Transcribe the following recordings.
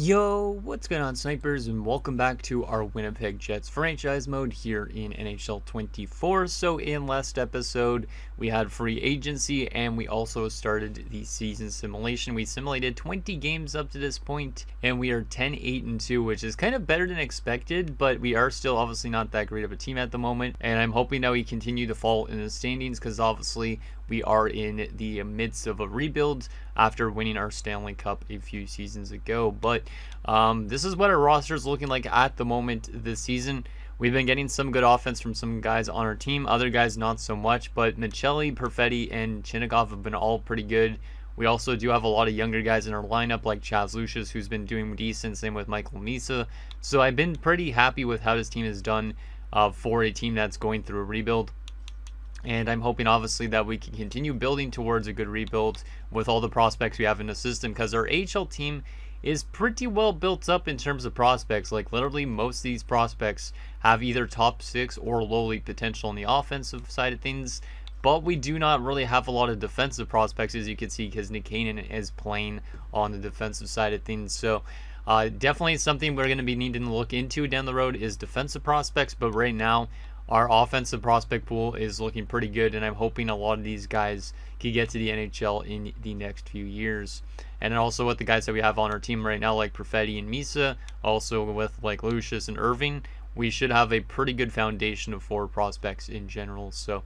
Yo, what's going on, snipers, and welcome back to our Winnipeg Jets franchise mode here in NHL 24. So in last episode, we had free agency and we also started the season simulation. We simulated 20 games up to this point, and we are 10-8-2, which is kind of better than expected, but we are still obviously not that great of a team at the moment. And I'm hoping that we continue to fall in the standings because obviously we are in the midst of a rebuild after winning our Stanley Cup a few seasons ago. But this is what our roster is looking like at the moment this season. We've been getting some good offense from some guys on our team, other guys not so much, but Michelli, Perfetti, and Chinnikov have been all pretty good. We also do have a lot of younger guys in our lineup like Chaz Lucius, who's been doing decent, same with Michael Misa. So I've been pretty happy with how this team has done for a team that's going through a rebuild. And I'm hoping, obviously, that we can continue building towards a good rebuild with all the prospects we have in the system, because our AHL team is pretty well built up in terms of prospects. Like, literally, most of these prospects have either top 6 or low league potential on the offensive side of things. But we do not really have a lot of defensive prospects, as you can see, because Nick Kanan is playing on the defensive side of things. So definitely something we're going to be needing to look into down the road is defensive prospects. But right now, our offensive prospect pool is looking pretty good, and I'm hoping a lot of these guys can get to the NHL in the next few years. And then also with the guys that we have on our team right now, like Perfetti and Misa, also with like Lucius and Irving, we should have a pretty good foundation of forward prospects in general. So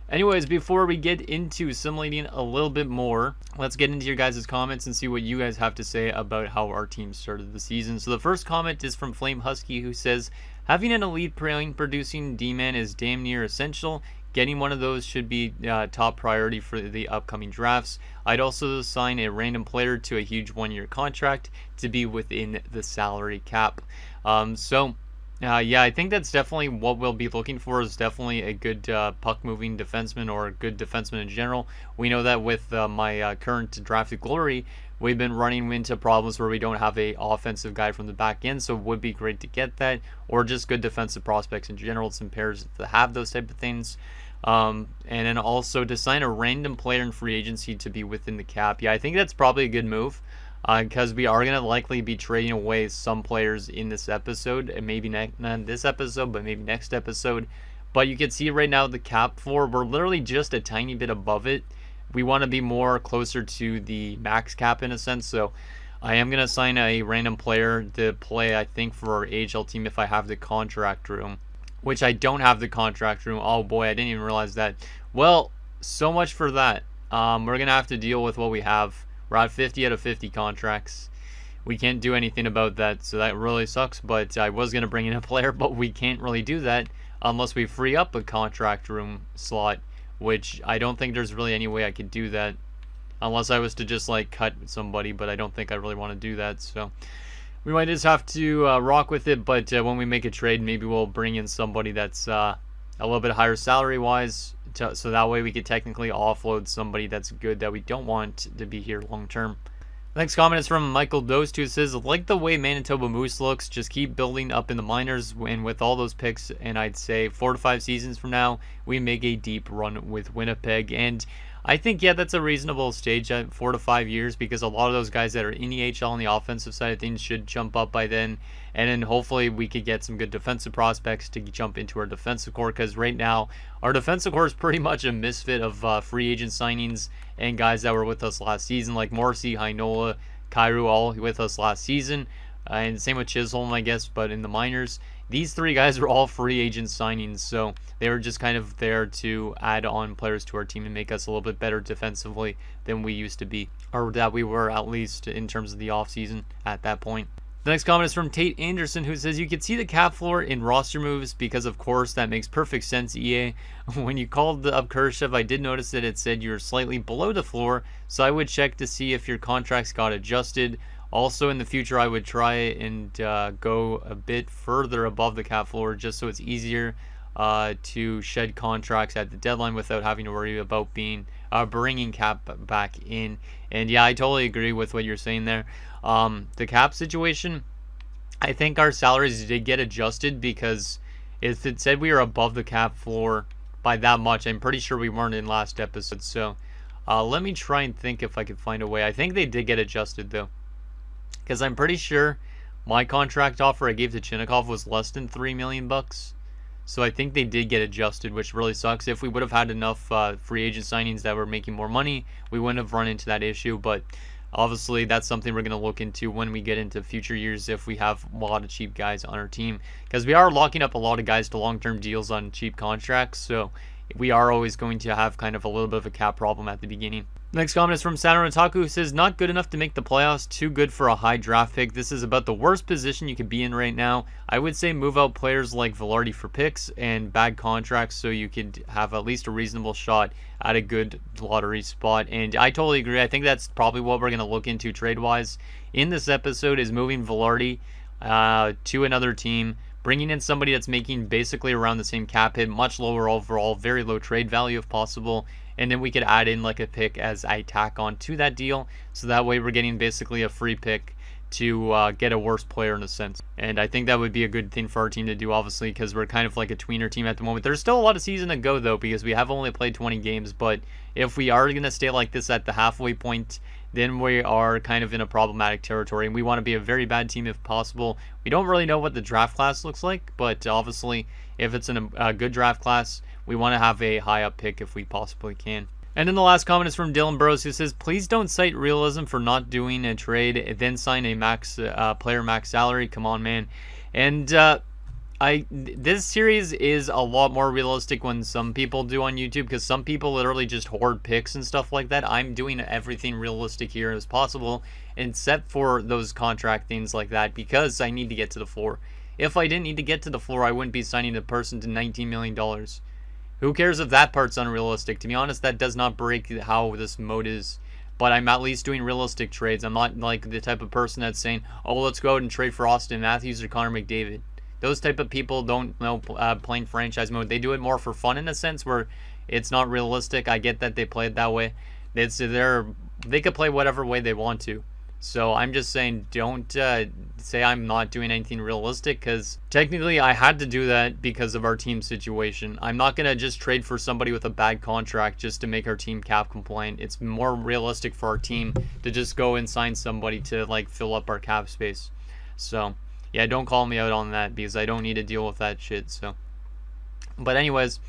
anyways, before we get into simulating a little bit more, let's get into your guys' comments and see what you guys have to say about how our team started the season. So the first comment is from Flame Husky, who says, having an elite point producing D-man is damn near essential. Getting one of those should be top priority for the upcoming drafts. I'd also assign a random player to a huge one-year contract to be within the salary cap. Yeah, I think that's definitely what we'll be looking for, is definitely a good puck-moving defenseman, or a good defenseman in general. We know that with my current drafted glory, we've been running into problems where we don't have a offensive guy from the back end, so it would be great to get that, or just good defensive prospects in general, some pairs that have those type of things. And then also to sign a random player in free agency to be within the cap. Yeah, I think that's probably a good move, because we are going to likely be trading away some players in this episode, and maybe not this episode, but maybe next episode. But you can see right now the cap floor, we're literally just a tiny bit above it. We want to be more closer to the max cap in a sense, so I am going to sign a random player to play, I think, for our AHL team if I have the contract room, which I don't have the contract room. Oh boy, I didn't even realize that. Well, so much for that. We're going to have to deal with what we have. We're at 50 out of 50 contracts. We can't do anything about that, so that really sucks. But I was going to bring in a player, but we can't really do that unless we free up a contract room slot, which I don't think there's really any way I could do that unless I was to just like cut somebody, but I don't think I really want to do that. So we might just have to rock with it, but when we make a trade, maybe we'll bring in somebody that's a little bit higher salary-wise, so that way we could technically offload somebody that's good that we don't want to be here long-term. Next comment is from Michael Dost, who says, like the way Manitoba Moose looks, just keep building up in the minors, and with all those picks, and I'd say 4 to 5 seasons from now, we make a deep run with Winnipeg. And I think, yeah, that's a reasonable stage at 4 to 5 years, because a lot of those guys that are in the AHL on the offensive side of things should jump up by then. And then hopefully we could get some good defensive prospects to jump into our defensive core, because right now our defensive core is pretty much a misfit of free agent signings and guys that were with us last season, like Morrissey, Heinola, Kyrou, all with us last season. And same with Chisholm, I guess, but in the minors. These 3 guys were all free agent signings, so they were just kind of there to add on players to our team and make us a little bit better defensively than we used to be, or that we were, at least in terms of the offseason at that point. The next comment is from Tate Anderson, who says, you can see the cap floor in roster moves because, of course, that makes perfect sense, EA. When you called up Khrushchev, I did notice that it said you were slightly below the floor, so I would check to see if your contracts got adjusted. Also, in the future, I would try and go a bit further above the cap floor, just so it's easier to shed contracts at the deadline without having to worry about bringing cap back in. And yeah, I totally agree with what you're saying there. The cap situation, I think our salaries did get adjusted, because if it said we were above the cap floor by that much, I'm pretty sure we weren't in last episode. So let me try and think if I could find a way. I think they did get adjusted though. Because I'm pretty sure my contract offer I gave to Chinnikov was less than $3 million bucks. So I think they did get adjusted, which really sucks. If we would have had enough free agent signings that were making more money, we wouldn't have run into that issue. But obviously, that's something we're going to look into when we get into future years if we have a lot of cheap guys on our team. Because we are locking up a lot of guys to long-term deals on cheap contracts. So we are always going to have kind of a little bit of a cap problem at the beginning. Next comment is from Saturn Otaku, who says, not good enough to make the playoffs, too good for a high draft pick. This is about the worst position you could be in right now. I would say move out players like Velarde for picks and bad contracts so you could have at least a reasonable shot at a good lottery spot. And I totally agree. I think that's probably what we're going to look into trade-wise in this episode, is moving Velarde to another team, bringing in somebody that's making basically around the same cap hit, much lower overall, very low trade value if possible. And then we could add in like a pick as I tack on to that deal. So that way we're getting basically a free pick to get a worse player in a sense. And I think that would be a good thing for our team to do, obviously, because we're kind of like a tweener team at the moment. There's still a lot of season to go, though, because we have only played 20 games. But if we are going to stay like this at the halfway point, then we are kind of in a problematic territory. And we want to be a very bad team if possible. We don't really know what the draft class looks like, but obviously, if it's in a good draft class, we want to have a high up pick if we possibly can. And then the last comment is from Dylan Burrows, who says, please don't cite realism for not doing a trade, then sign a player max salary. Come on, man. And this series is a lot more realistic than some people do on YouTube, because some people literally just hoard picks and stuff like that. I'm doing everything realistic here as possible, except for those contract things like that, because I need to get to the floor. If I didn't need to get to the floor, I wouldn't be signing a person to $19 million. Who cares if that part's unrealistic? To be honest, that does not break how this mode is. But I'm at least doing realistic trades. I'm not like the type of person that's saying, oh, let's go out and trade for Austin Matthews or Connor McDavid. Those type of people don't know playing franchise mode. They do it more for fun in a sense where it's not realistic. I get that they play it that way. They could play whatever way they want to. So I'm just saying, don't say I'm not doing anything realistic, because technically I had to do that because of our team situation. I'm not going to just trade for somebody with a bad contract just to make our team cap compliant. It's more realistic for our team to just go and sign somebody to like fill up our cap space. So yeah, don't call me out on that, because I don't need to deal with that shit. So, but anyways,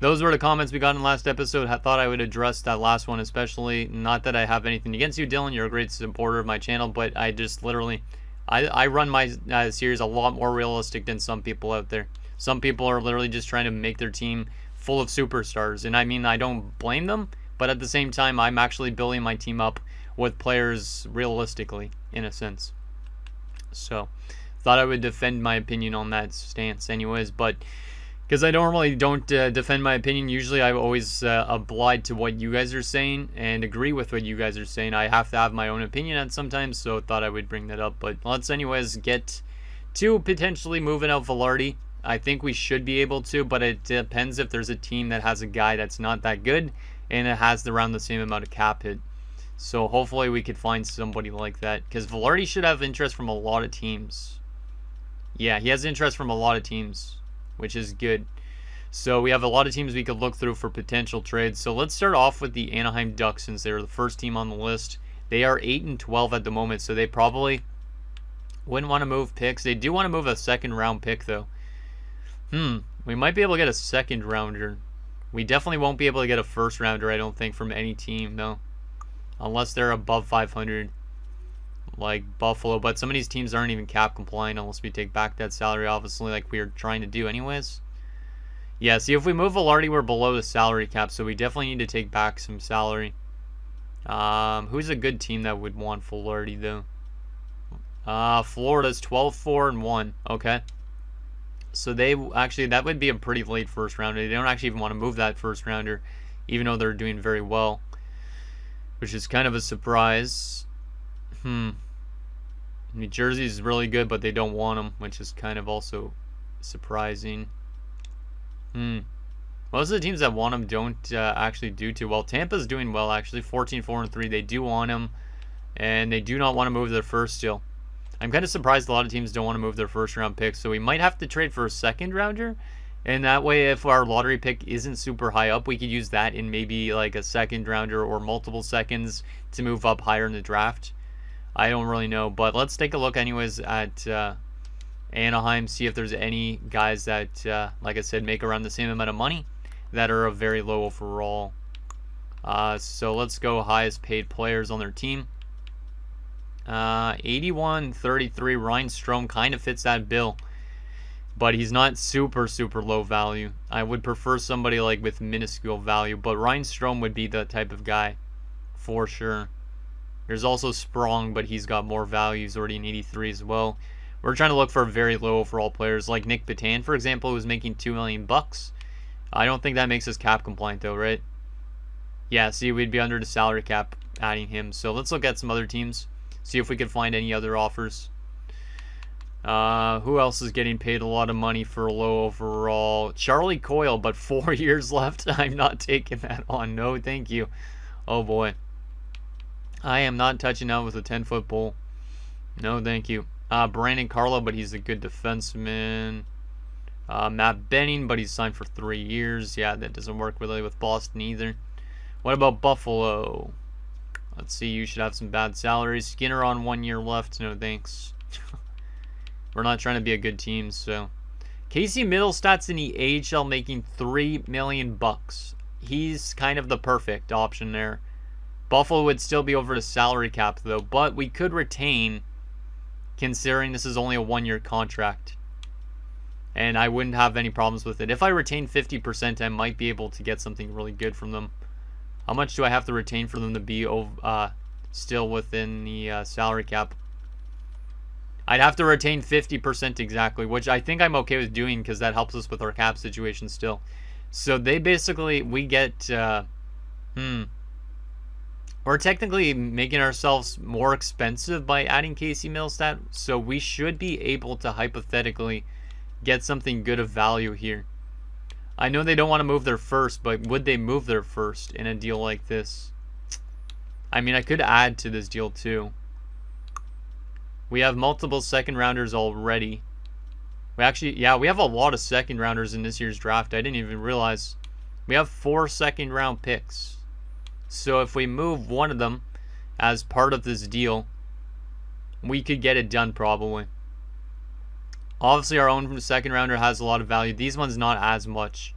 those were the comments we got in the last episode. I thought I would address that last one especially. Not that I have anything against you, Dylan. You're a great supporter of my channel, but I just literally, I run my series a lot more realistic than some people out there. Some people are literally just trying to make their team full of superstars. And I mean, I don't blame them, but at the same time, I'm actually building my team up with players realistically, in a sense. So, thought I would defend my opinion on that stance anyways, but because I normally don't defend my opinion. Usually I always oblige to what you guys are saying and agree with what you guys are saying. I have to have my own opinion at sometimes, so thought I would bring that up. But let's anyways get to potentially moving out Velarde. I think we should be able to, but it depends if there's a team that has a guy that's not that good and it has around the same amount of cap hit. So hopefully we could find somebody like that, because Velarde should have interest from a lot of teams. Yeah, he has interest from a lot of teams, which is good. So we have a lot of teams we could look through for potential trades. So let's start off with the Anaheim Ducks, since they're the first team on the list. They are 8-12 at the moment, so they probably wouldn't want to move picks. They do want to move a second round pick though. We might be able to get a second rounder. We definitely won't be able to get a first rounder, I don't think, from any team, no. Unless they're above 500. Like Buffalo, but some of these teams aren't even cap compliant unless we take back that salary, obviously, like we are trying to do anyways. Yeah, see, if we move Velarde, we're below the salary cap, so we definitely need to take back some salary. Who's a good team that would want Velarde, though? Florida's 12-4-1. Okay. So they actually, that would be a pretty late first rounder. They don't actually even want to move that first rounder, even though they're doing very well, which is kind of a surprise. New Jersey is really good, but they don't want him, which is kind of also surprising. Most of the teams that want him don't actually do too well. Tampa's doing well, actually, 14-4-3. They do want him, and they do not want to move their first still. I'm kind of surprised a lot of teams don't want to move their first round picks, so we might have to trade for a second rounder. And that way, if our lottery pick isn't super high up, we could use that in maybe like a second rounder or multiple seconds to move up higher in the draft. I don't really know. But let's take a look anyways at Anaheim, see if there's any guys that, like I said, make around the same amount of money that are a very low overall. So let's go highest paid players on their team. 81-33, Ryan Strome kind of fits that bill, but he's not super low value. I would prefer somebody like with minuscule value, but Ryan Strome would be the type of guy for sure. There's also Sprong, but he's got more value. He's already an 83 as well. We're trying to look for very low overall players like Nick Patan, for example, who's making $2 million bucks. I don't think that makes us cap compliant though, right? Yeah, see, we'd be under the salary cap adding him. So let's look at some other teams, see if we can find any other offers. Who else is getting paid a lot of money for a low overall? Charlie Coyle, but 4 years left. I'm not taking that on. No, thank you. Oh boy. I am not touching that with a 10-foot pole. No, thank you. Brandon Carlo, but he's a good defenseman. Matt Benning, but he's signed for 3 years. Yeah, that doesn't work really with Boston either. What about Buffalo? Let's see, you should have some bad salaries. Skinner on 1 year left. No thanks. We're not trying to be a good team, so. Casey Middlestat's in the AHL making $3 million bucks. He's kind of the perfect option there. Buffalo would still be over the salary cap though, but we could retain, considering this is only a 1 year contract. And I wouldn't have any problems with it. If I retain 50%, I might be able to get something really good from them. How much do I have to retain for them to be still within the salary cap? I'd have to retain 50% exactly, which I think I'm okay with doing because that helps us with our cap situation still. So they basically, we get, we're technically making ourselves more expensive by adding Casey Middlestat, so we should be able to hypothetically get something good of value here. I know they don't want to move their first, but would they move their first in a deal like this? I mean, I could add to this deal too. We have multiple second rounders already. We actually, yeah, we have a lot of second rounders in this year's draft. I didn't even realize. We have 4 second round picks. So if we move one of them as part of this deal, we could get it done probably. Obviously, our own second rounder has a lot of value. These ones not as much.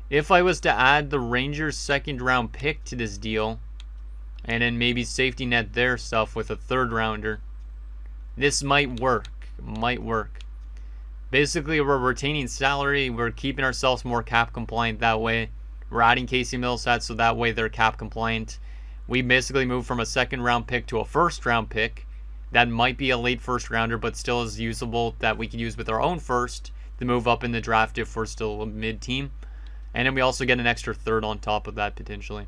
If I was to add the Rangers second round pick to this deal, and then maybe safety net their stuff with a third rounder, this might work. Might work. Basically, we're retaining salary. We're keeping ourselves more cap compliant that way. We're adding Casey Middlestat so that way they're cap compliant. We basically move from a second round pick to a first round pick. That might be a late first rounder, but still is usable that we can use with our own first to move up in the draft if we're still a mid team. And then we also get an extra third on top of that potentially.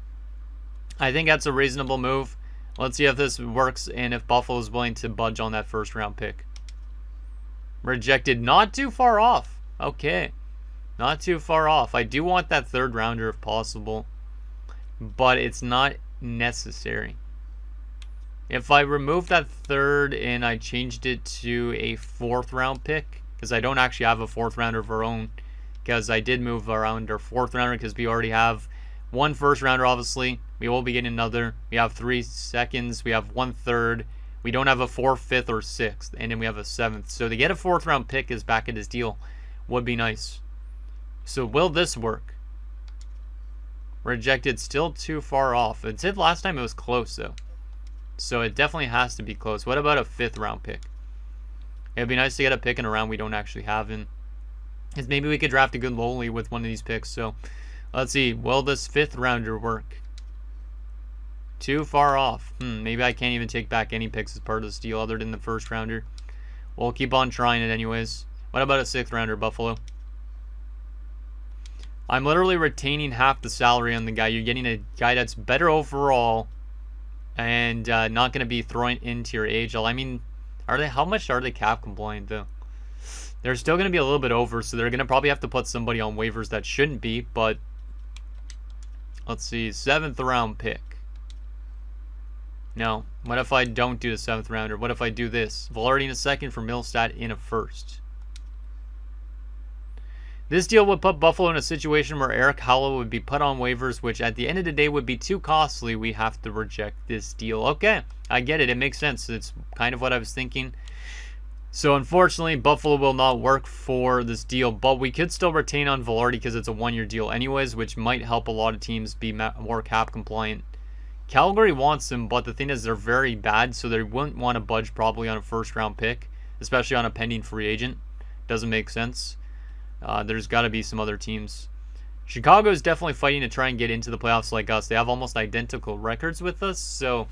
I think that's a reasonable move. Let's see if this works and if Buffalo is willing to budge on that first round pick. Rejected, not too far off. Okay, not too far off. I do want that third rounder if possible, but it's not necessary. If I remove that third and I changed it to a 4th round pick, because I don't actually have a 4th rounder of our own, because I did move around our 4th rounder because we already have 1 first rounder, obviously. We will be getting another. We have 3 seconds. We have 1 third. We don't have a 4th, 5th, or 6th. And then we have a 7th. So to get a 4th round pick is back in this deal would be nice. So will this work? Rejected, still too far off. It said last time it was close though. So it definitely has to be close. What about a 5th round pick? It'd be nice to get a pick in a round we don't actually have in. Because maybe we could draft a good lowly with one of these picks. So let's see. Will this 5th rounder work? Too far off. Maybe I can't even take back any picks as part of this deal other than the first rounder. We'll keep on trying it anyways. What about a 6th rounder, Buffalo? I'm literally retaining half the salary on the guy. You're getting a guy that's better overall and not going to be thrown into your AHL. I mean, how much are they cap compliant though? They're still going to be a little bit over, so they're going to probably have to put somebody on waivers that shouldn't be, but let's see, 7th round pick. No, what if I don't do the 7th rounder? What if I do this? Velarde in a 2nd for Middlestat in a 1st. This deal would put Buffalo in a situation where Eric Howell would be put on waivers, which at the end of the day would be too costly. We have to reject this deal. Okay, I get it. It makes sense. It's kind of what I was thinking. So unfortunately, Buffalo will not work for this deal, but we could still retain on Velarde because it's a one-year deal anyways, which might help a lot of teams be more cap compliant. Calgary wants him, but the thing is they're very bad, so they wouldn't want to budge probably on a first-round pick, especially on a pending free agent. Doesn't make sense. There's got to be some other teams. Chicago is definitely fighting to try and get into the playoffs like us. They have almost identical records with us, so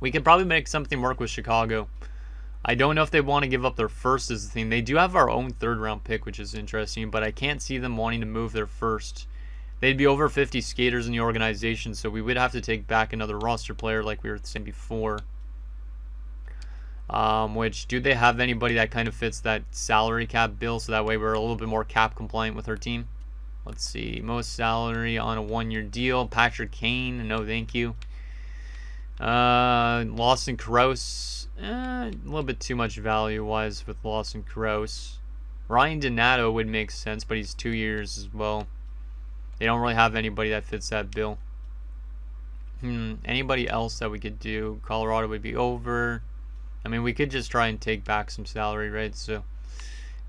we could probably make something work with Chicago. I don't know if they want to give up their first is the thing. They do have our own third-round pick, which is interesting, but I can't see them wanting to move their first. They'd be over 50 skaters in the organization, so we would have to take back another roster player like we were saying before. Which, do they have anybody that kind of fits that salary cap bill, so that way we're a little bit more cap compliant with our team? Let's see. Most salary on a one-year deal. Patrick Kane, no thank you. Lawson Crouse. A little bit too much value-wise with Lawson Crouse. Ryan Donato would make sense, but he's 2 years as well. They don't really have anybody that fits that bill. Anybody else that we could do? Colorado would be over. I mean, we could just try and take back some salary, right? So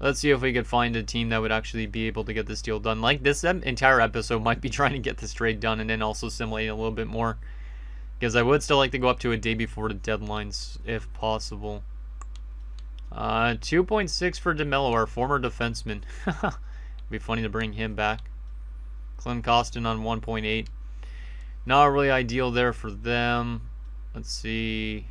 let's see if we could find a team that would actually be able to get this deal done. Like, this entire episode might be trying to get this trade done and then also simulating a little bit more. Because I would still like to go up to a day before the deadlines, if possible. 2.6 for DeMello, our former defenseman. Be funny to bring him back. Clint Costin on 1.8. Not really ideal there for them. Let's see.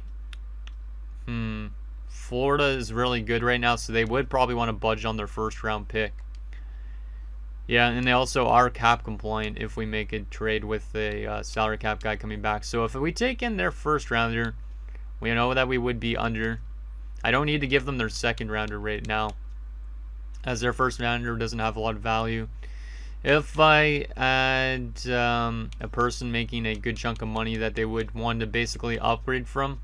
Florida is really good right now, so they would probably want to budge on their first round pick. Yeah, and they also are cap compliant if we make a trade with a salary cap guy coming back. So if we take in their first rounder, we know that we would be under. I don't need to give them their second rounder right now, as their first rounder doesn't have a lot of value. If I add a person making a good chunk of money that they would want to basically upgrade from,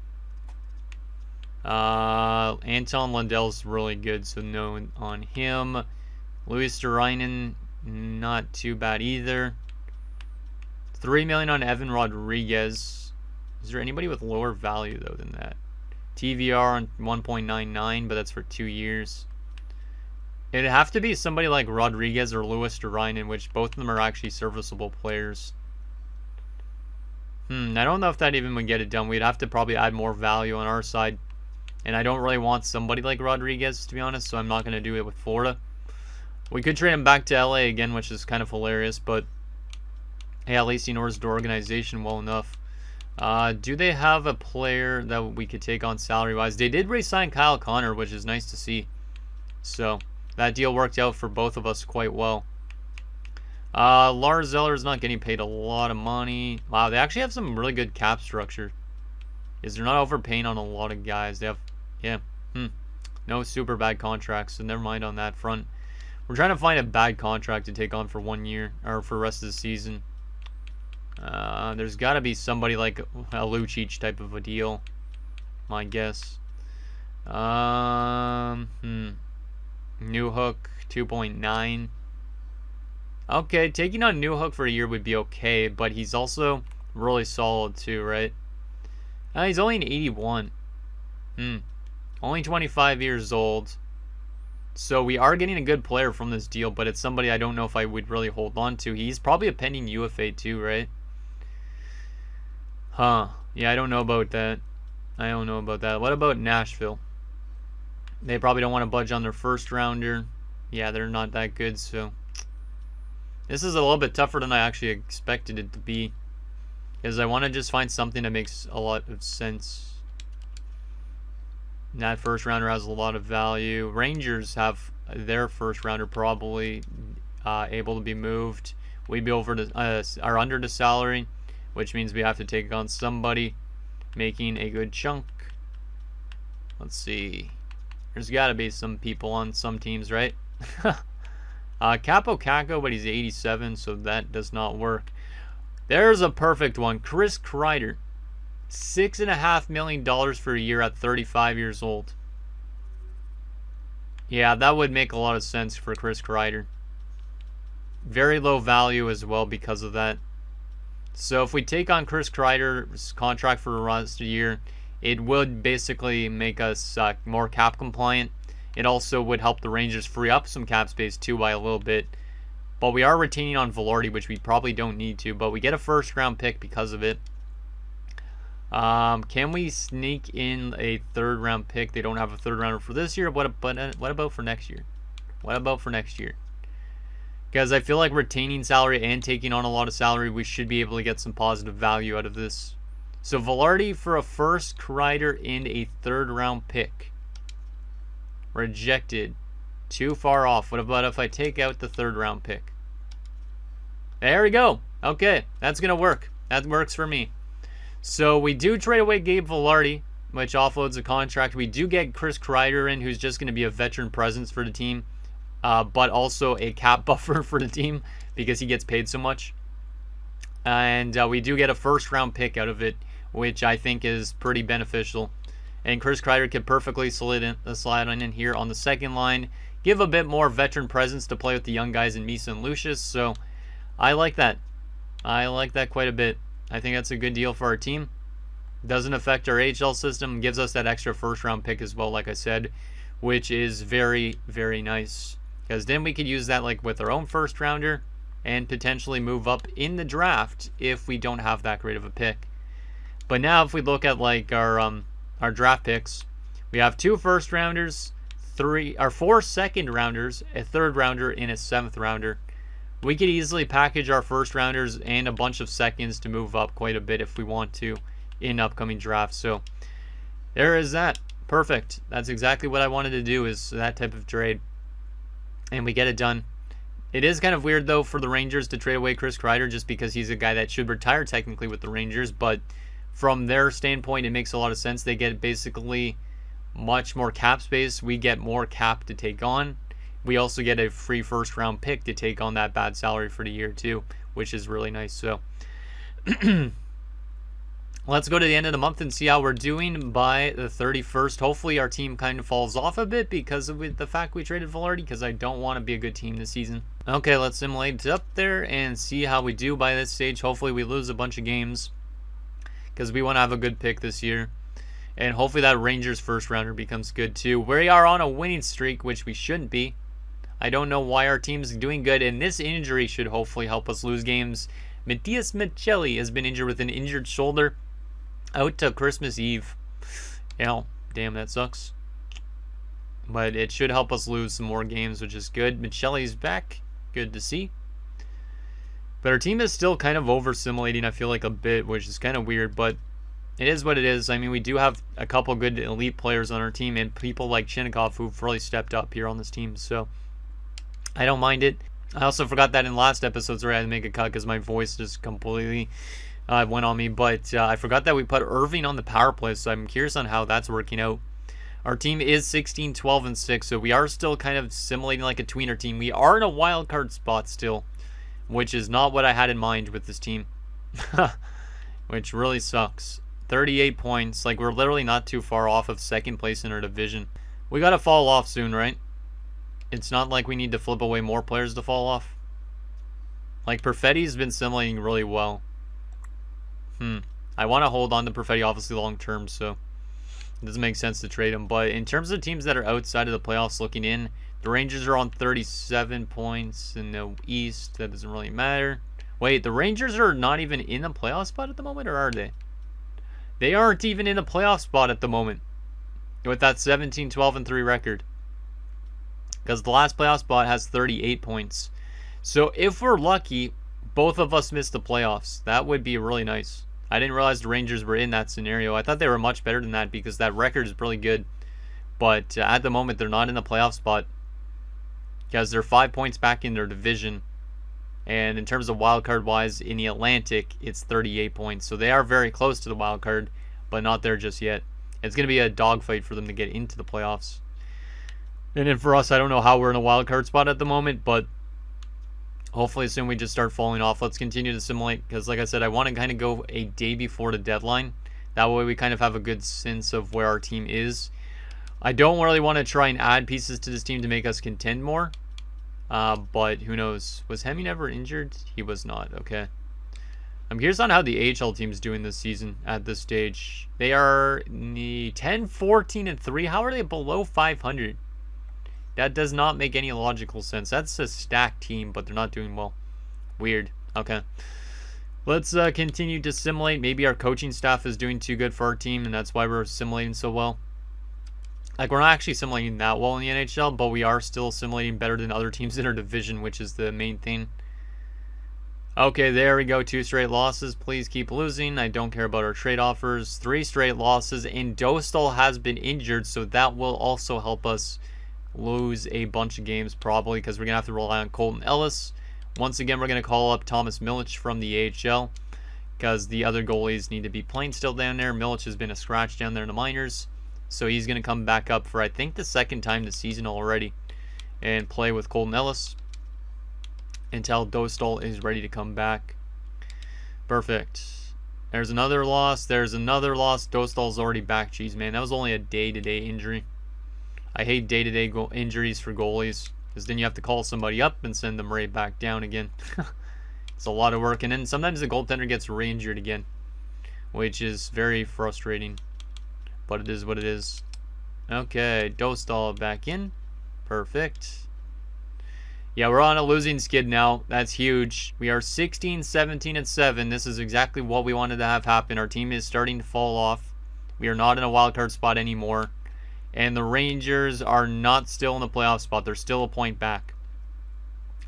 Anton Lundell's really good, so no on him. Louis Durainen, not too bad either. $3 million on Evan Rodriguez. Is there anybody with lower value though than that? TVR on 1.99, but that's for 2 years. It'd have to be somebody like Rodriguez or Louis Durainen, which both of them are actually serviceable players. I don't know if that even would get it done. We'd have to probably add more value on our side. And I don't really want somebody like Rodriguez, to be honest, so I'm not going to do it with Florida. We could trade him back to LA again, which is kind of hilarious, but hey, at least he knows the organization well enough. Do they have a player that we could take on salary-wise? They did re-sign Kyle Connor, which is nice to see. So that deal worked out for both of us quite well. Lars Zeller's not getting paid a lot of money. Wow, they actually have some really good cap structure. Is they're not overpaying on a lot of guys. They have, yeah, no super bad contracts, so never mind on that front. We're trying to find a bad contract to take on for 1 year, or for the rest of the season. There's got to be somebody like a Lucic type of a deal, my guess. Newhook, 2.9. Okay, taking on Newhook for a year would be okay, but he's also really solid too, right? He's only an 81. Only 25 years old. So we are getting a good player from this deal, but it's somebody I don't know if I would really hold on to. He's probably a pending UFA too, right? Yeah, I don't know about that. I don't know about that. What about Nashville? They probably don't want to budge on their first rounder. Yeah, they're not that good, so this is a little bit tougher than I actually expected it to be, because I want to just find something that makes a lot of sense. And that first rounder has a lot of value. Rangers have their first rounder probably able to be moved. We'd be over to are under the salary, which means we have to take on somebody making a good chunk. Let's see. There's got to be some people on some teams, right? Capo Caco, but he's 87, so that does not work. There's a perfect one. Chris Kreider. $6.5 million for a year at 35 years old. Yeah, that would make a lot of sense for Chris Kreider. Very low value as well because of that. So if we take on Chris Kreider's contract for the rest of the year, it would basically make us more cap compliant. It also would help the Rangers free up some cap space too by a little bit. But we are retaining on Velarde, which we probably don't need to. But we get a first round pick because of it. Can we sneak in a third round pick? They don't have a third rounder for this year. What about for next year? What about for next year? Because I feel like retaining salary and taking on a lot of salary, we should be able to get some positive value out of this. So Velarde for a first, Kreider and a third round pick. Rejected. Too far off. What about if I take out the third round pick? There we go. Okay, that's going to work. That works for me. So we do trade away Gabe Velarde, which offloads a contract. We do get Chris Kreider in, who's just going to be a veteran presence for the team, but also a cap buffer for the team because he gets paid so much. And we do get a first round pick out of it, which I think is pretty beneficial. And Chris Kreider could perfectly slide in here on the second line, give a bit more veteran presence to play with the young guys in Misa and Lucius. So I like that. I like that quite a bit. I think that's a good deal for our team. Doesn't affect our AHL system. Gives us that extra first round pick as well, like I said, which is very, very nice. Because then we could use that like with our own first rounder and potentially move up in the draft if we don't have that great of a pick. But now if we look at like our draft picks, we have 2 first rounders, 4 second rounders, a third rounder, and a 7th rounder. We could easily package our first rounders and a bunch of seconds to move up quite a bit if we want to in upcoming drafts. So there is that. Perfect. That's exactly what I wanted to do, is that type of trade. And we get it done. It is kind of weird though for the Rangers to trade away Chris Kreider just because he's a guy that should retire technically with the Rangers, but from their standpoint it makes a lot of sense. They get basically much more cap space. We get more cap to take on. We also get a free first round pick to take on that bad salary for the year too, which is really nice. So let's go to the end of the month and see how we're doing by the 31st. Hopefully our team kind of falls off a bit because of the fact we traded Velarde, because I don't want to be a good team this season. Okay, let's simulate it up there and see how we do by this stage. Hopefully we lose a bunch of games because we want to have a good pick this year. And hopefully that Rangers first rounder becomes good too. We are on a winning streak, which we shouldn't be. I don't know why our team's doing good, and this injury should hopefully help us lose games. Matthias Michelli has been injured with an injured shoulder, out to Christmas Eve. You know, damn, that sucks. But it should help us lose some more games, which is good. Michelli's back. Good to see. But our team is still kind of over-simulating, I feel like, a bit, which is kind of weird, but it is what it is. I mean, we do have a couple good elite players on our team, and people like Chinnikov who've really stepped up here on this team, so I don't mind it. I also forgot that in last episodes where I had to make a cut because my voice just completely went on me. But I forgot that we put Irving on the power play, so I'm curious on how that's working out. Our team is 16, 12, and 6, so we are still kind of simulating like a tweener team. We are in a wild card spot still, which is not what I had in mind with this team, which really sucks. 38 points. Like, we're literally not too far off of second place in our division. We got to fall off soon, right? It's not like we need to flip away more players to fall off. Like, Perfetti's been simulating really well. I want to hold on to Perfetti obviously long term, so it doesn't make sense to trade him. But in terms of teams that are outside of the playoffs looking in, the Rangers are on 37 points in the East. That doesn't really matter. Wait, the Rangers are not even in the playoff spot at the moment, or are they? They aren't even in the playoff spot at the moment with that 17, 12, and 3 record. Because the last playoff spot has 38 points. So if we're lucky, both of us miss the playoffs. That would be really nice. I didn't realize the Rangers were in that scenario. I thought they were much better than that because that record is really good. But at the moment, they're not in the playoff spot because they're 5 points back in their division. And in terms of wild card wise, in the Atlantic, it's 38 points. So they are very close to the wild card, but not there just yet. It's going to be a dogfight for them to get into the playoffs. And then for us, I don't know how we're in a wild card spot at the moment, but hopefully soon we just start falling off. Let's continue to simulate because, like I said, I want to kind of go a day before the deadline. That way we kind of have a good sense of where our team is. I don't really want to try and add pieces to this team to make us contend more. But who knows? Was Hemming ever injured? He was not. Okay. I'm curious on how the AHL team's doing this season at this stage. They are 10, 14, and 3. How are they below 500? That does not make any logical sense. That's a stacked team, but they're not doing well. Weird. Okay. Let's continue to simulate. Maybe our coaching staff is doing too good for our team, and that's why we're simulating so well. Like, we're not actually simulating that well in the NHL, but we are still simulating better than other teams in our division, which is the main thing. Okay, there we go. 2 straight losses. Please keep losing. I don't care about our trade offers. 3 straight losses, and Dostal has been injured, so that will also help us lose a bunch of games probably, because we're going to have to rely on Colton Ellis. Once again, we're going to call up Thomas Milic from the AHL, because the other goalies need to be playing still down there. Milic has been a scratch down there in the minors, so he's going to come back up for, I think, the second time this season already, and play with Colton Ellis until Dostal is ready to come back. Perfect. There's another loss. There's another loss. Dostal's already back. Jeez, man, that was only a day-to-day injury. I hate day-to-day injuries for goalies, because then you have to call somebody up and send them right back down again. It's a lot of work, and then sometimes the goaltender gets re-injured again, which is very frustrating, but it is what it is. Okay, Dostal back in. Perfect. Yeah, we're on a losing skid now. That's huge. We are 16, 17, and 7. This is exactly what we wanted to have happen. Our team is starting to fall off. We are not in a wild card spot anymore. And the Rangers are not still in the playoff spot. They're still a point back.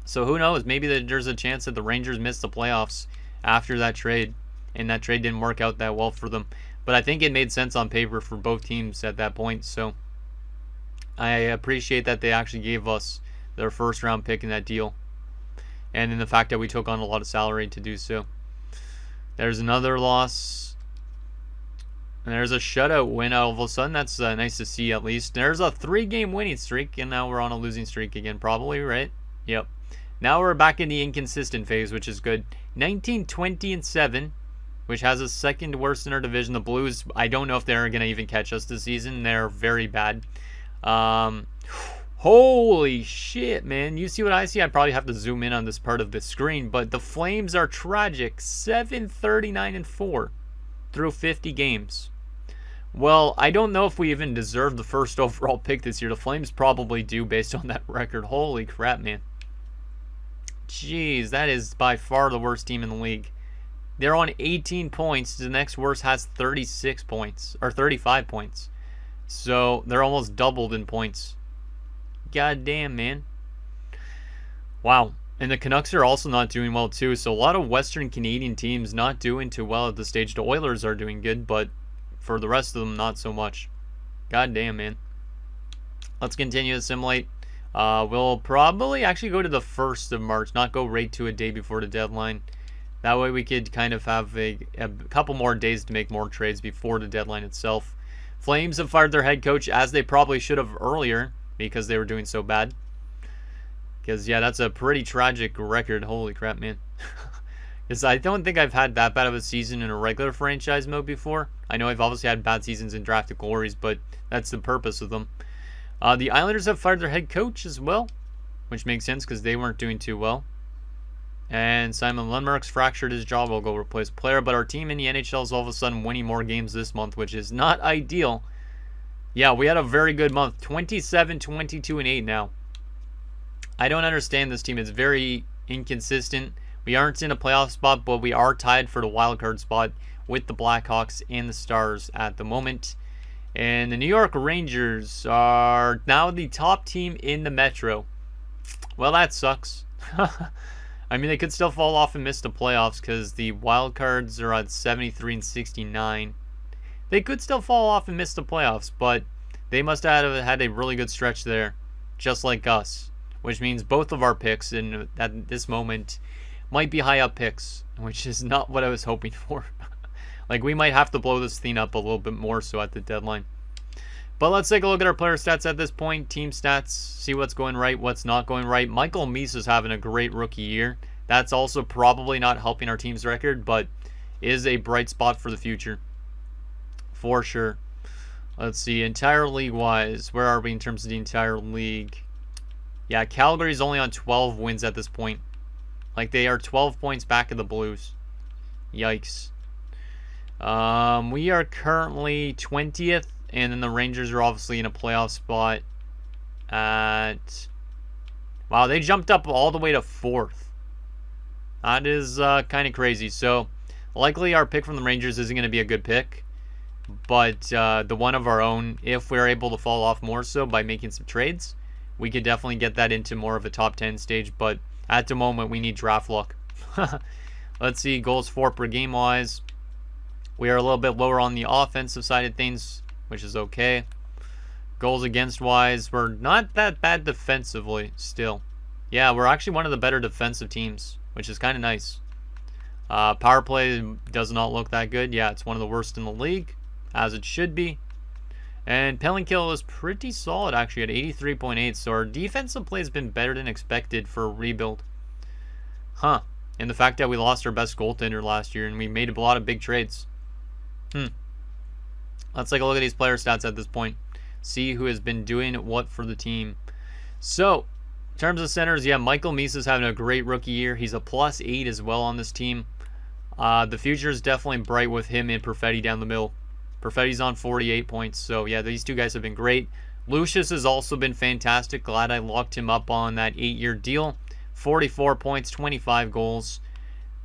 So who knows? Maybe there's a chance that the Rangers missed the playoffs after that trade, and that trade didn't work out that well for them. But I think it made sense on paper for both teams at that point. So I appreciate that they actually gave us their first round pick in that deal, and in the fact that we took on a lot of salary to do so. There's another loss, and there's a shutout win all of a sudden. That's nice to see. At least there's a 3-game winning streak, and now we're on a losing streak again, probably, right? Yep. Now we're back in the inconsistent phase, which is good. 19, 20, and 7, which has us second worst in our division. The Blues, I don't know if they're going to even catch us this season. They're very bad. Holy shit, man. You see what I see? I probably have to zoom in on this part of the screen, but the Flames are tragic. 7-39-4 through 50 games. Well, I don't know if we even deserve the first overall pick this year. The Flames probably do based on that record. Holy crap, man. Jeez, that is by far the worst team in the league. They're on 18 points. The next worst has 36 points, or 35 points. So they're almost doubled in points. God damn, man. Wow. And the Canucks are also not doing well too. So a lot of Western Canadian teams not doing too well at this stage. The Oilers are doing good, but for the rest of them, not so much. God damn, man. Let's continue to simulate. We'll probably actually go to the 1st of March, not go right to a day before the deadline. That way we could kind of have a couple more days to make more trades before the deadline itself. Flames have fired their head coach, as they probably should have earlier, because they were doing so bad. Because, yeah, that's a pretty tragic record. Holy crap, man. Because I don't think I've had that bad of a season in a regular franchise mode before. I know I've obviously had bad seasons in Drafted Glories, but that's the purpose of them. The Islanders have fired their head coach as well, which makes sense because they weren't doing too well. And Simon Lundmark's fractured his jaw. We'll go replace player. But our team in the NHL is all of a sudden winning more games this month, which is not ideal. Yeah, we had a very good month. 27, 22, and 8 now. I don't understand this team. It's very inconsistent. We aren't in a playoff spot, but we are tied for the wild card spot with the Blackhawks and the Stars at the moment. And the New York Rangers are now the top team in the Metro. Well, that sucks. I mean, they could still fall off and miss the playoffs because the wild cards are at 73 and 69. They could still fall off and miss the playoffs, but they must have had a really good stretch there, just like us, which means both of our picks at this moment might be high up picks, which is not what I was hoping for. Like, we might have to blow this thing up a little bit more so at the deadline. But let's take a look at our player stats at this point, team stats, see what's going right, what's not going right. Michael Misa's having a great rookie year. That's also probably not helping our team's record, but is a bright spot for the future. For sure. Let's see, entire league-wise, where are we in terms of the entire league? Yeah, Calgary's only on 12 wins at this point. Like, they are 12 points back of the Blues. Yikes. We are currently 20th, and then the Rangers are obviously in a playoff spot at... Wow, they jumped up all the way to 4th. That is kind of crazy. So, likely our pick from the Rangers isn't going to be a good pick. But the one of our own, if we're able to fall off more so by making some trades, we could definitely get that into more of a top 10 stage. But at the moment, we need draft luck. Let's see, goals for per game wise. We are a little bit lower on the offensive side of things, which is okay. Goals against wise, we're not that bad defensively still. Yeah, we're actually one of the better defensive teams, which is kind of nice. Power play does not look that good. Yeah, it's one of the worst in the league, as it should be. And penalty kill is pretty solid actually at 83.8. So our defensive play has been better than expected for a rebuild. Huh. And the fact that we lost our best goaltender last year and we made a lot of big trades. Let's take a look at these player stats at this point. See who has been doing what for the team. So, in terms of centers, yeah, Michael Misa's having a great rookie year. He's a +8 as well on this team. The future is definitely bright with him and Perfetti down the middle. Perfetti's on 48 points. So, yeah, these two guys have been great. Lucius has also been fantastic. Glad I locked him up on that 8-year deal. 44 points, 25 goals.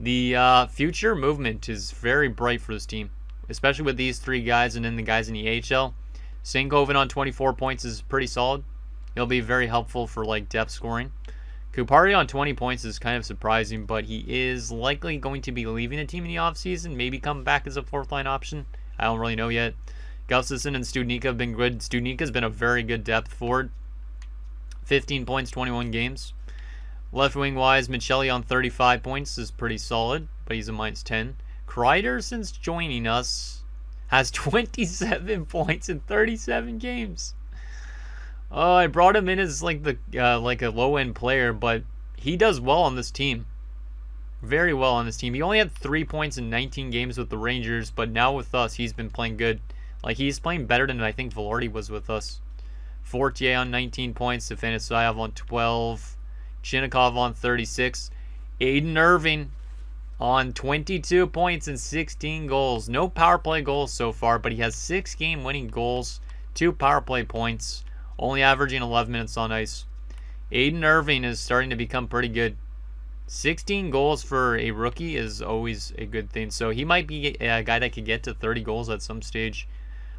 The future movement is very bright for this team, especially with these three guys and then the guys in the AHL. Sinkoven on 24 points is pretty solid. He'll be very helpful for like depth scoring. Kupari on 20 points is kind of surprising, but he is likely going to be leaving the team in the offseason, maybe come back as a fourth-line option. I don't really know yet. Gustafsson and Studnicka have been good. Studnicka's been a very good depth forward. 15 points, 21 games. Left wing wise, Michelli on 35 points is pretty solid, but he's a -10. Kreider, since joining us, has 27 points in 37 games. Oh, I brought him in as like a low-end player, but he does well on this team. Very well on this team. He only had 3 points in 19 games with the Rangers, but now with us, he's been playing good. Like, he's playing better than I think Velarde was with us. Fortier on 19 points, Stefanisov on 12, Chinnikov on 36, Aiden Irving on 22 points and 16 goals. No power play goals so far, but he has 6 game-winning goals, 2 power play points, only averaging 11 minutes on ice. Aiden Irving is starting to become pretty good. 16 goals for a rookie is always a good thing, so he might be a guy that could get to 30 goals at some stage.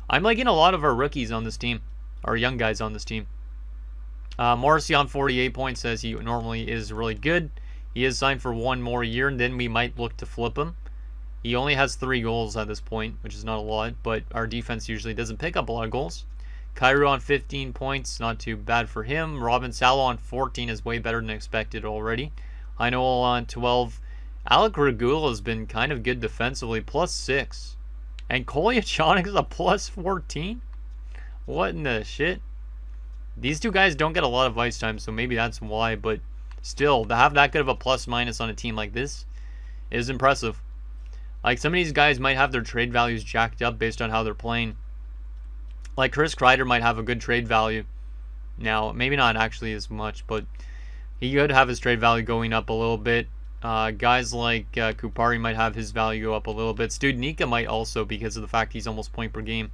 I'm liking a lot of our rookies on this team, our young guys on this team. Morrissey on 48 points says he normally is really good. He is signed for 1 more year, and then we might look to flip him. He only has 3 goals at this point, which is not a lot, but our defense usually doesn't pick up a lot of goals. Kyrou on 15 points, not too bad for him. Robin Salo on 14 is way better than expected already. Heinoel on 12. Alec Regula has been kind of good defensively, +6. And Kolyachonok is a +14? What in the shit? These two guys don't get a lot of ice time, so maybe that's why, but still, to have that good of a plus-minus on a team like this is impressive. Like, some of these guys might have their trade values jacked up based on how they're playing. Like, Chris Kreider might have a good trade value. Now, maybe not actually as much, but he could have his trade value going up a little bit. Guys like Kupari might have his value go up a little bit. Studnicka might also, because of the fact he's almost point per game.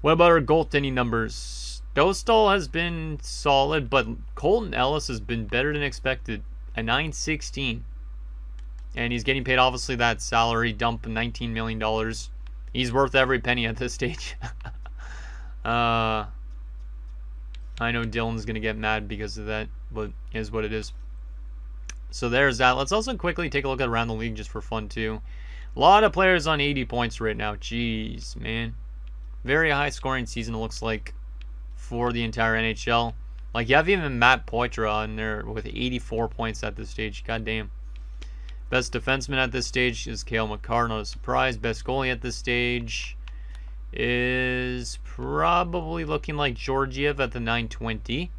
What about our goaltending numbers? Dostal has been solid, but Colton Ellis has been better than expected. A 9.16. And he's getting paid, obviously, that salary dump of $19 million. He's worth every penny at this stage. I know Dylan's going to get mad because of that, but it is what it is. So there's that. Let's also quickly take a look at around the league just for fun, too. A lot of players on 80 points right now. Jeez, man. Very high scoring season, it looks like, for the entire NHL. Like, you have even Matt Poitras in there with 84 points at this stage. God damn. Best defenseman at this stage is Cale Makar, not a surprise. Best goalie at this stage is probably looking like Georgiev at the 920.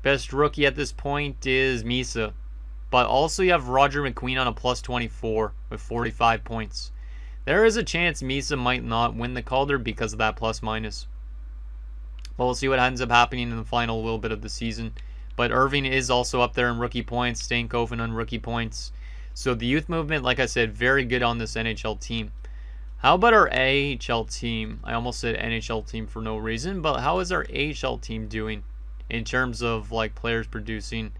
Best rookie at this point is Misa. But also you have Roger McQueen on a +24 with 45 points. There is a chance Misa might not win the Calder because of that plus-minus. But we'll see what ends up happening in the final little bit of the season. But Irving is also up there in rookie points, Stankoven on rookie points. So the youth movement, like I said, very good on this NHL team. How about our AHL team? I almost said NHL team for no reason, but how is our AHL team doing in terms of like players producing?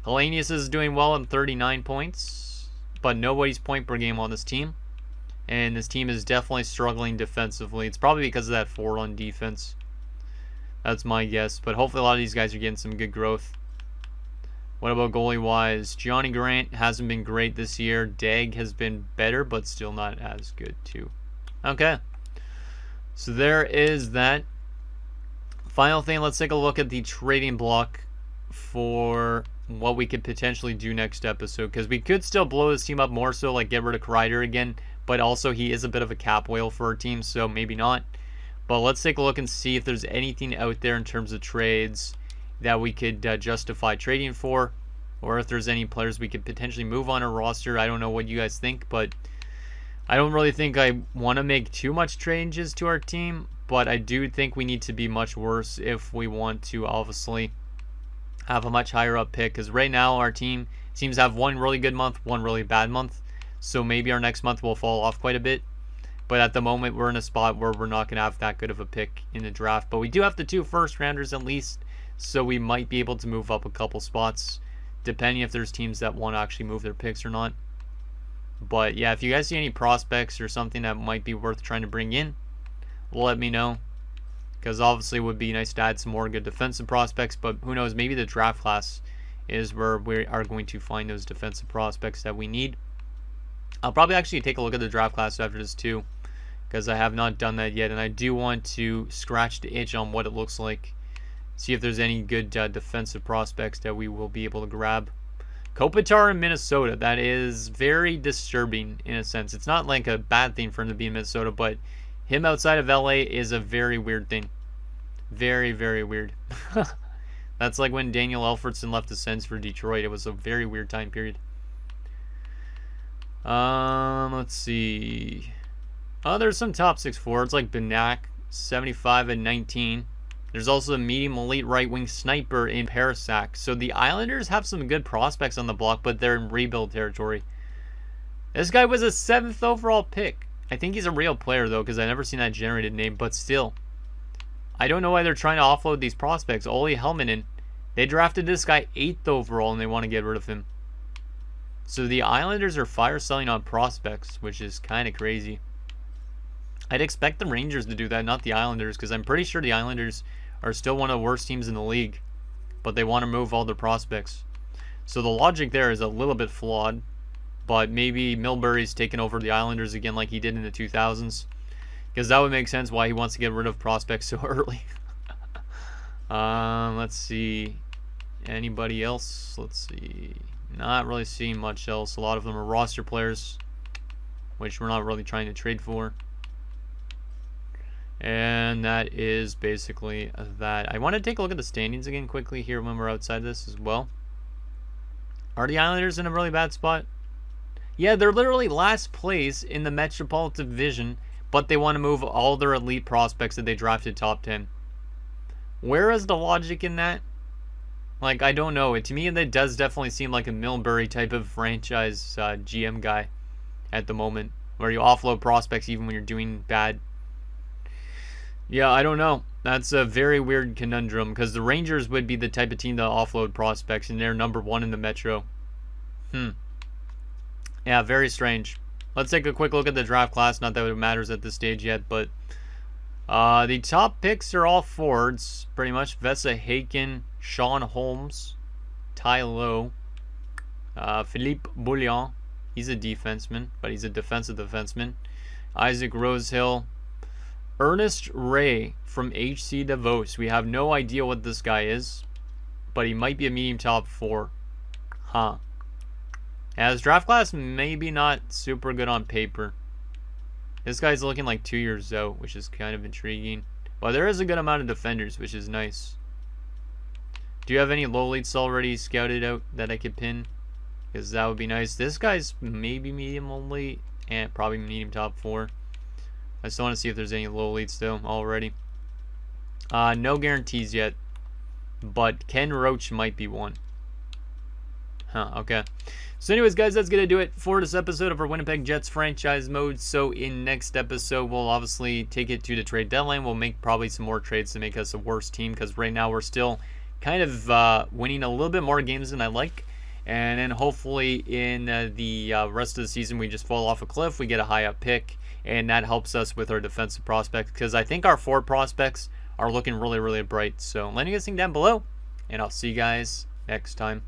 Hellenius is doing well at 39 points, but nobody's point per game on this team. And this team is definitely struggling defensively. It's probably because of that 4 on defense. That's my guess, but hopefully a lot of these guys are getting some good growth. What about goalie-wise? Johnny Grant hasn't been great this year. Dag has been better, but still not as good, too. Okay. So there is that. Final thing, let's take a look at the trading block for what we could potentially do next episode. Because we could still blow this team up more so, like get rid of Kreider again. But also, he is a bit of a cap whale for our team, so maybe not. But let's take a look and see if there's anything out there in terms of trades that we could justify trading for, or if there's any players we could potentially move on our roster. I don't know what you guys think, but I don't really think I want to make too much changes to our team, but I do think we need to be much worse if we want to obviously have a much higher up pick, because right now our team seems to have one really good month, one really bad month, so maybe our next month will fall off quite a bit. But at the moment, we're in a spot where we're not going to have that good of a pick in the draft. But we do have the 2 first-rounders at least, so we might be able to move up a couple spots, depending if there's teams that want to actually move their picks or not. But yeah, if you guys see any prospects or something that might be worth trying to bring in, let me know. Because obviously it would be nice to add some more good defensive prospects, but who knows, maybe the draft class is where we are going to find those defensive prospects that we need. I'll probably actually take a look at the draft class after this too, because I have not done that yet, and I do want to scratch the itch on what it looks like. See if there's any good defensive prospects that we will be able to grab. Kopitar in Minnesota, that is very disturbing in a sense. It's not like a bad thing for him to be in Minnesota, but him outside of LA is a very weird thing. Very, very weird. That's like when Daniel Alfredson left the Sens for Detroit. It was a very weird time period. Let's see. Oh, there's some top 6 forwards like Benak, 75 and 19. There's also a medium elite right wing sniper in Parasak. So the Islanders have some good prospects on the block, but they're in rebuild territory. This guy was a 7th overall pick. I think he's a real player though, because I've never seen that generated name, but still. I don't know why they're trying to offload these prospects. Olli Helminen, they drafted this guy 8th overall and they want to get rid of him. So the Islanders are fire selling on prospects, which is kind of crazy. I'd expect the Rangers to do that, not the Islanders, because I'm pretty sure the Islanders are still one of the worst teams in the league, but they want to move all their prospects. So the logic there is a little bit flawed, but maybe Milbury's taken over the Islanders again like he did in the 2000s, because that would make sense why he wants to get rid of prospects so early. Let's see. Anybody else? Let's see. Not really seeing much else. A lot of them are roster players, which we're not really trying to trade for. And that is basically that. I want to take a look at the standings again quickly here when we're outside this as well. Are the Islanders in a really bad spot? Yeah, they're literally last place in the Metropolitan Division, but they want to move all their elite prospects that they drafted top 10. Where is the logic in that? Like, I don't know. To me, that does definitely seem like a Milbury type of franchise GM guy at the moment, where you offload prospects even when you're doing bad. Yeah, I don't know. That's a very weird conundrum, because the Rangers would be the type of team to offload prospects, and they're number 1 in the Metro. Yeah, very strange. Let's take a quick look at the draft class. Not that it matters at this stage yet, but the top picks are all forwards, pretty much. Vesa Haken, Sean Holmes, Ty Lowe, Philippe Bouillon. He's a defenseman, but he's a defensive defenseman. Isaac Rosehill. Ernest Ray from HC Davos. We have no idea what this guy is, but he might be a medium top 4. Huh. Yeah, his draft class maybe not super good on paper. This guy's looking like 2 years out, which is kind of intriguing. But there is a good amount of defenders, which is nice. Do you have any low leads already scouted out that I could pin? Because that would be nice. This guy's maybe medium only, and probably medium top 4. I still want to see if there's any low leads though already. No guarantees yet. but Ken Roach might be one. Okay. So anyways, guys, that's going to do it for this episode of our Winnipeg Jets franchise mode. So in next episode, we'll obviously take it to the trade deadline. We'll make probably some more trades to make us a worse team, because right now we're still kind of winning a little bit more games than I like. And then hopefully in the rest of the season, we just fall off a cliff. We get a high up pick, and that helps us with our defensive prospects, because I think our forward prospects are looking really, really bright. So let me know down below, and I'll see you guys next time.